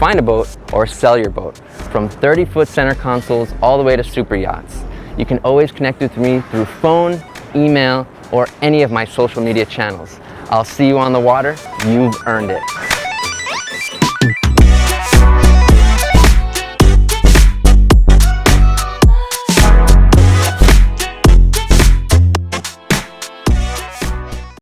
find a boat or sell your boat. From 30-foot center consoles all the way to super yachts. You can always connect with me through phone, email, or any of my social media channels. I'll see you on the water. You've earned it.